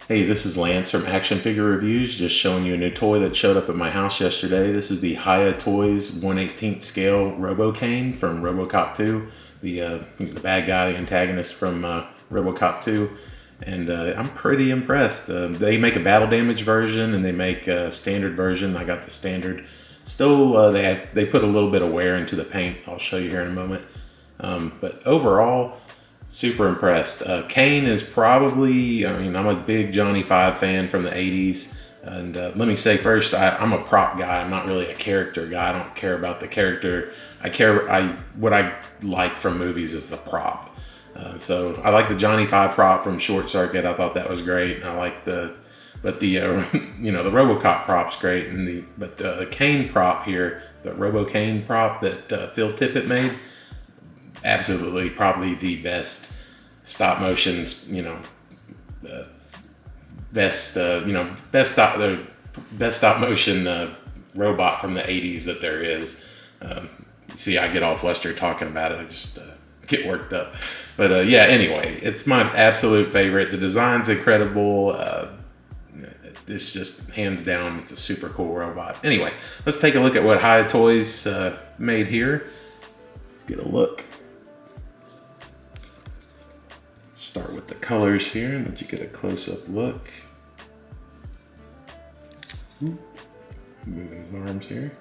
Hey, this is Lance from Action Figure Reviews, just showing you a new toy that showed up at my house yesterday. This is the Hiya Toys 1/18 scale RoboCain from Robocop 2. He's the bad guy, the antagonist from Robocop 2. And I'm pretty impressed. They make a battle damage version and they make a standard version. I got the standard. Still, they put a little bit of wear into the paint. I'll show you here in a moment. But overall, super impressed. Kane is probably, I'm a big Johnny Five fan from the 80s. And let me say first, I'm a prop guy. I'm not really a character guy. I don't care about the character. What I like from movies is the prop. So I like the Johnny Five prop from Short Circuit. I thought that was great. And I like the the RoboCop prop's great. But the Kane prop here, the RoboCain prop that Phil Tippett made, absolutely probably the best stop motions, best stop motion robot from the 80s that there is. See, I get all flustered talking about it. I just get worked up. But yeah, anyway, it's my absolute favorite. The design's incredible. It's just hands down, it's a super cool robot. Anyway, let's take a look at what Hiya Toys made here. Let's get a look. Start with the colors here and let you get a close-up look. Moving his arms here.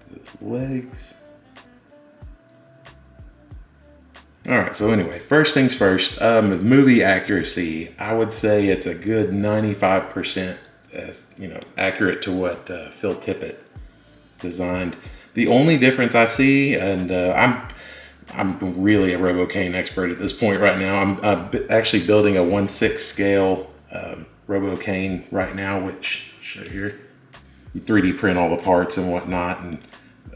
His legs. All right, so anyway, first things first, movie accuracy. I would say it's a good 95%, accurate to what Phil Tippett designed. The only difference I see, and I'm really a RoboCain expert at this point right now. I'm actually building a 1/6 scale RoboCain right now, which I'll show you here. You 3D print all the parts and whatnot, and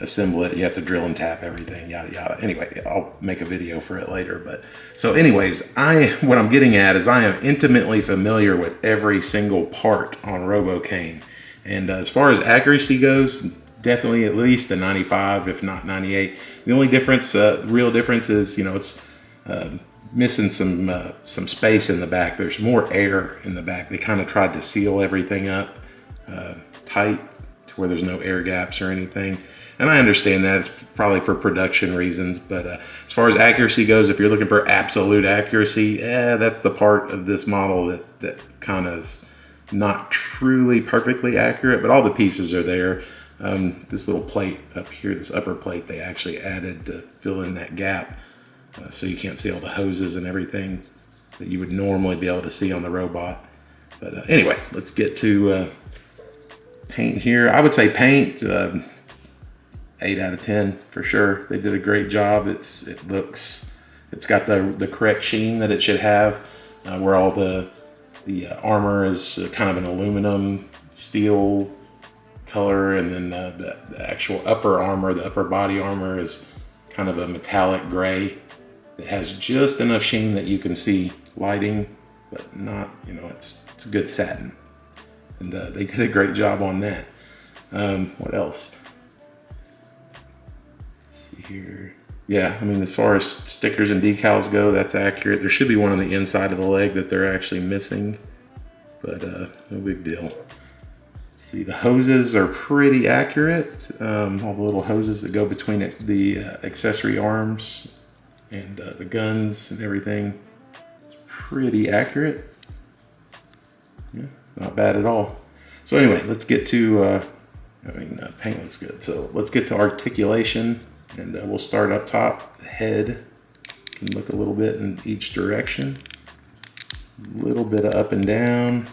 assemble it. You have to drill and tap everything, yada yada. Anyway, I'll make a video for it later. But so anyways, what I'm getting at is I am intimately familiar with every single part on RoboCain, and as far as accuracy goes, definitely at least a 95, if not 98. The only difference, real difference, is it's missing some space in the back. There's more air in the back. They kind of tried to seal everything up tight to where there's no air gaps or anything. And I understand that it's probably for production reasons, but as far as accuracy goes, if you're looking for absolute accuracy, that's the part of this model that kind of is not truly perfectly accurate, but all the pieces are there. This little plate up here, this upper plate, they actually added to fill in that gap, so you can't see all the hoses and everything that you would normally be able to see on the robot. But anyway, let's get to paint here. I would say paint, 8 out of 10 for sure. They did a great job. It's got the correct sheen that it should have, where all the armor is kind of an aluminum steel color, and then the actual upper armor, the upper body armor, is kind of a metallic gray. It has just enough sheen that you can see lighting, but not, it's good satin. And they did a great job on that. What else? Here. Yeah, as far as stickers and decals go, that's accurate. There should be one on the inside of the leg that they're actually missing, but no big deal. See, the hoses are pretty accurate. All the little hoses that go between the accessory arms and the guns and everything. It's pretty accurate. Yeah, not bad at all. So anyway, let's get to, paint looks good. So let's get to articulation. And we'll start up top. The head can look a little bit in each direction. A little bit of up and down.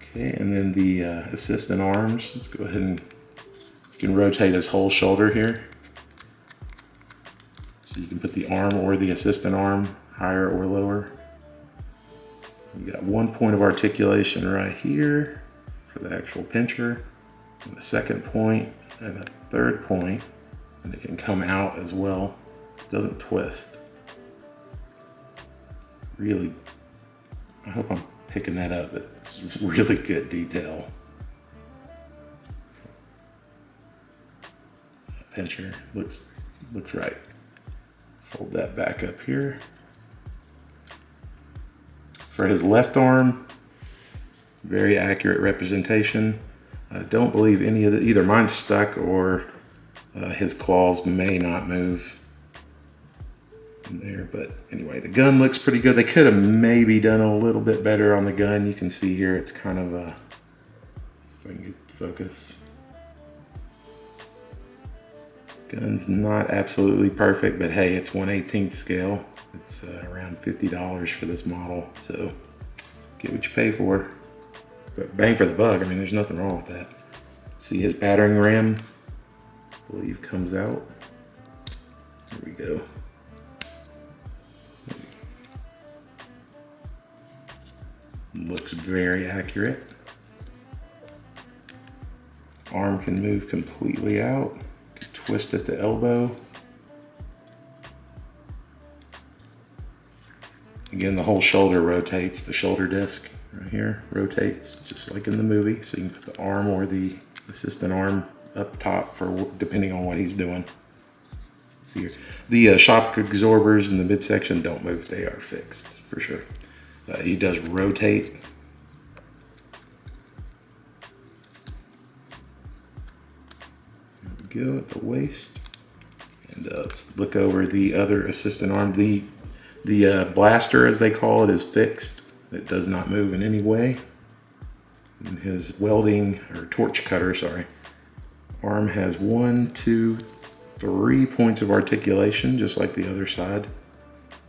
Okay, and then the assistant arms. Let's go ahead and you can rotate his whole shoulder here. So you can put the arm or the assistant arm higher or lower. You got one point of articulation right here for the actual pincher, and a second point, and a third point. And it can come out as well. It doesn't twist. Really, I hope I'm picking that up. It's really good detail. That picture looks right. Fold that back up here. For his left arm, very accurate representation. I don't believe any of either mine's stuck or his claws may not move in there. But anyway, the gun looks pretty good. They could have maybe done a little bit better on the gun. You can see here it's kind of a, if I can get focus. Gun's not absolutely perfect, but hey, it's 1/18 scale. It's around $50 for this model, so get what you pay for. But bang for the buck. I mean, there's nothing wrong with that. See his battering ram, I believe, comes out. There we go. Looks very accurate. Arm can move completely out. Can twist at the elbow. Again, the whole shoulder rotates. The shoulder disc right here rotates just like in the movie. So you can put the arm or the assistant arm up top for depending on what he's doing. See here, the shock absorbers in the midsection don't move. They are fixed for sure. He does rotate. There we go at the waist. And let's look over the other assistant arm. The blaster, as they call it, is fixed. It does not move in any way. And his welding, or torch cutter, sorry, arm has 1, 2, 3 points of articulation, just like the other side.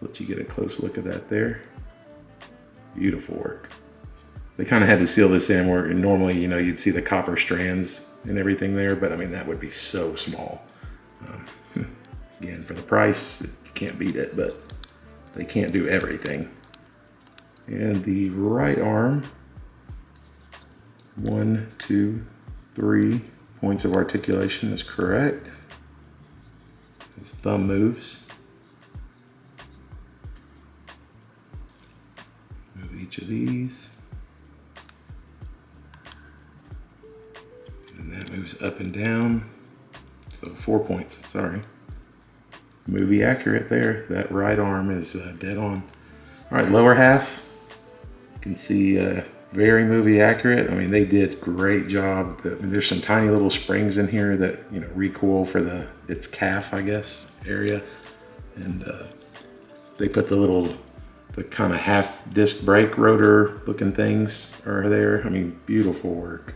Let you get a close look at that there. Beautiful work. They kind of had to seal this in where normally, you know, you'd see the copper strands and everything there, but I mean, that would be so small. Again, for the price, you can't beat it, but they can't do everything. And the right arm, 1, 2, 3 points of articulation is correct. His thumb moves. Move each of these. And that moves up and down. So 4 points, sorry. Movie accurate there. That right arm is dead on. All right, lower half. You can see very movie accurate. I mean, they did great job. I mean, there's some tiny little springs in here that, you know, recoil for its calf, I guess, area. And they put the kind of half disc brake rotor looking things are there. I mean, beautiful work.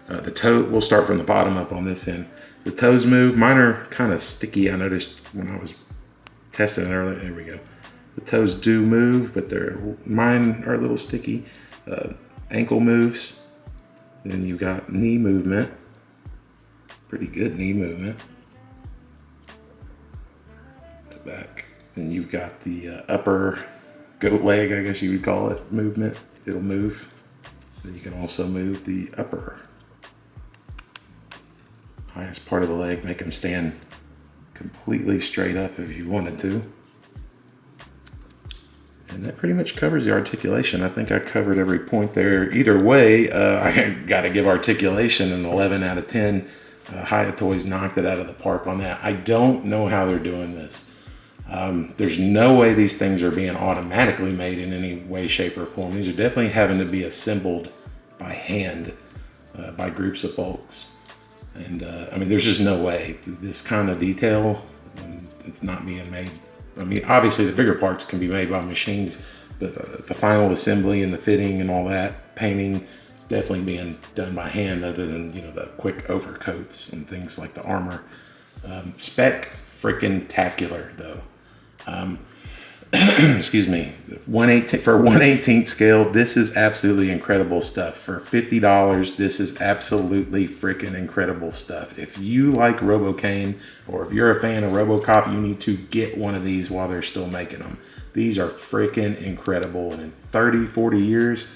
The toe, we'll start from the bottom up on this end. The toes move. Mine are kind of sticky. I noticed when I was testing it earlier. There we go. The toes do move, but mine are a little sticky. Ankle moves. Then you've got knee movement. Pretty good knee movement. Back. Then you've got the upper goat leg, I guess you would call it, movement. It'll move. Then you can also move the upper highest part of the leg, make them stand completely straight up if you wanted to. And that pretty much covers the articulation. I think I covered every point there. Either way, I got to give articulation an 11 out of 10. Hiya Toys knocked it out of the park on that. I don't know how they're doing this. There's no way these things are being automatically made in any way, shape, or form. These are definitely having to be assembled by hand by groups of folks. And I mean, there's just no way this kind of detail, it's not being made. I mean, obviously the bigger parts can be made by machines, but the final assembly and the fitting and all that, painting, it's definitely being done by hand other than, you know, the quick overcoats and things like the armor. Spec freaking tacular though. Excuse me, 1/18 for 1/18 scale. This is absolutely incredible stuff. For $50, this is absolutely freaking incredible stuff. If you like RoboCain or if you're a fan of Robocop, you need to get one of these while they're still making them. These are freaking incredible. And in 30, 40 years,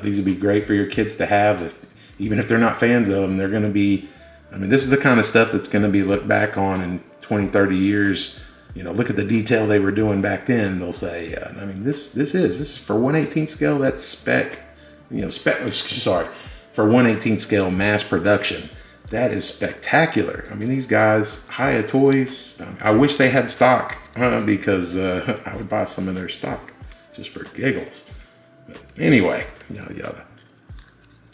these would be great for your kids to have. Even if they're not fans of them, they're going to be, I mean, this is the kind of stuff that's going to be looked back on in 20, 30 years. look at the detail they were doing back then. They'll say, I mean, this is for 1/18 scale. That's spec, sorry, for 1/18 scale mass production. That is spectacular. I mean, these guys, Hiya Toys, I wish they had stock because I would buy some of their stock just for giggles. But anyway, yada yada.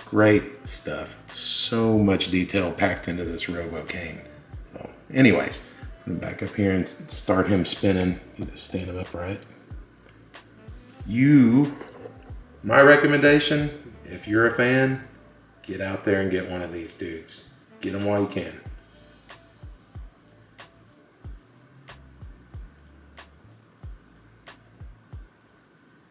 Great stuff. So much detail packed into this RoboCain. So anyways, I'm gonna back up here and start him spinning. You just stand him upright. My recommendation, if you're a fan, get out there and get one of these dudes. Get them while you can.